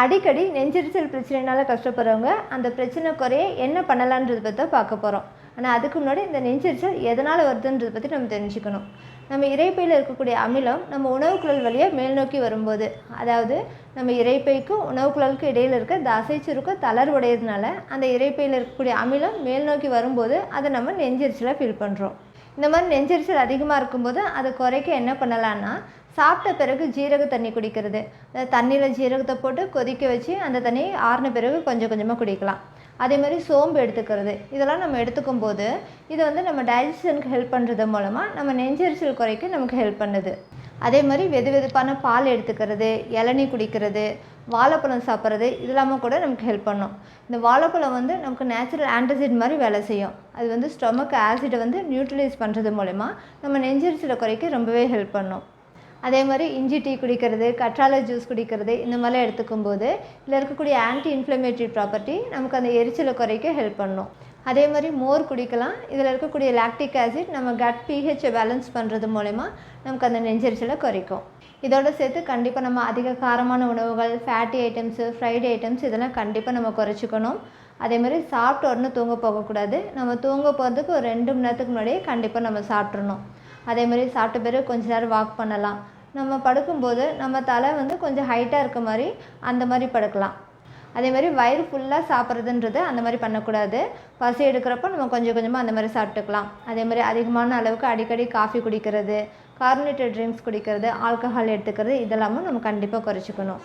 அடிக்கடி நெஞ்செரிச்சல் பிரச்சனைனால கஷ்டப்படுறவங்க அந்த பிரச்சனை குறைய என்ன பண்ணலான்றதை பற்றி தான் பார்க்க போகிறோம். ஆனால் அதுக்கு முன்னாடி இந்த நெஞ்செரிச்சல் எதனால் வருதுன்றதை பற்றி நம்ம தெரிஞ்சுக்கணும். நம்ம இரைப்பையில் இருக்கக்கூடிய அமிலம் நம்ம உணவுக்குழல் வழியாக மேல் நோக்கி வரும்போது, அதாவது நம்ம இரைப்பைக்கும் உணவுக்குழலுக்கும் இடையில் இருக்க தசை சுருக்கம் தளர்வுடையதுனால அந்த இரைப்பையில் இருக்கக்கூடிய அமிலம் மேல் நோக்கி வரும்போது அதை நம்ம நெஞ்செரிச்சலாக ஃபீல் பண்ணுறோம். இந்த மாதிரி நெஞ்செரிச்சல் அதிகமாக இருக்கும்போது அதை குறைக்க என்ன பண்ணலான்னா, சாப்பிட்ட பிறகு ஜீரக தண்ணி குடிக்கிறது. தண்ணியில் ஜீரகத்தை போட்டு கொதிக்க வச்சு அந்த தண்ணியை ஆறின பிறகு கொஞ்சம் கொஞ்சமாக குடிக்கலாம். அதே மாதிரி சோம்பு எடுத்துக்கிறது. இதெல்லாம் நம்ம எடுத்துக்கும் போது இது வந்து நம்ம டைஜஷனுக்கு ஹெல்ப் பண்ணுறது மூலமாக நம்ம நெஞ்செரிச்சல் குறைக்க நமக்கு ஹெல்ப் பண்ணுது. அதே மாதிரி வெது வெதுப்பான பால் எடுத்துக்கிறது, இளநீ குடிக்கிறது, வாழைப்பழம் சாப்பிட்றது இதெல்லாமல் கூட நமக்கு ஹெல்ப் பண்ணும். இந்த வாழைப்பழம் வந்து நமக்கு நேச்சுரல் ஆன்டாசிட் மாதிரி வேலை செய்யும். அது வந்து ஸ்டொமக் ஆசிடை வந்து நியூட்ரலைஸ் பண்ணுறது மூலமா நம்ம நெஞ்செரிச்சலை குறைக்க ரொம்பவே ஹெல்ப் பண்ணும். அதே மாதிரி இஞ்சி டீ குடிக்கிறது, கற்றாழை ஜூஸ் குடிக்கிறது இந்த மாதிரிலாம் எடுத்துக்கும்போது இதில் இருக்கக்கூடிய ஆன்டி இன்ஃப்ளமேட்டரி ப்ராப்பர்ட்டி நமக்கு அந்த எரிச்சலை குறைக்க ஹெல்ப் பண்ணும். அதே மாதிரி மோர் குடிக்கலாம். இதில் இருக்கக்கூடிய லாக்டிக் ஆசிட் நம்ம கட் பிஹெச்சை பேலன்ஸ் பண்ணுறது மூலமா நமக்கு அந்த நெஞ்செரிச்சலை குறைக்கும். இதோடு சேர்த்து கண்டிப்பாக நம்ம அதிக காரமான உணவுகள், ஃபேட்டி ஐட்டம்ஸு, ஃப்ரைடு ஐட்டம்ஸ் இதெல்லாம் கண்டிப்பாக நம்ம குறைச்சிக்கணும். அதே மாதிரி சாப்பிட்ட உடனே தூங்க போகக்கூடாது. நம்ம தூங்க போகிறதுக்கு ஒரு 2 மணி நேரத்துக்கு முன்னாடியே கண்டிப்பாக நம்ம சாப்பிட்றணும். அதே மாதிரி சாப்பிட்ட பிறகு கொஞ்ச நேரம் வாக் பண்ணலாம். நம்ம படுக்கும்போது நம்ம தலை வந்து கொஞ்சம் ஹைட்டாக இருக்க மாதிரி அந்த மாதிரி படுக்கலாம். அதே மாதிரி வயிறு ஃபுல்லாக சாப்பிட்றதுன்றது அந்த மாதிரி பண்ணக்கூடாது. பசி எடுக்கிறப்போ நம்ம கொஞ்சம் கொஞ்சமாக அந்த மாதிரி சாப்பிட்டுக்கலாம். அதே மாதிரி அதிகமான அளவுக்கு அடிக்கடி காஃபி குடிக்கிறது, கார்பனேட்டட் ட்ரிங்க்ஸ் குடிக்கிறது, ஆல்கஹால் எடுத்துக்கிறது இதெல்லாமும் நம்ம கண்டிப்பாக குறைச்சிக்கணும்.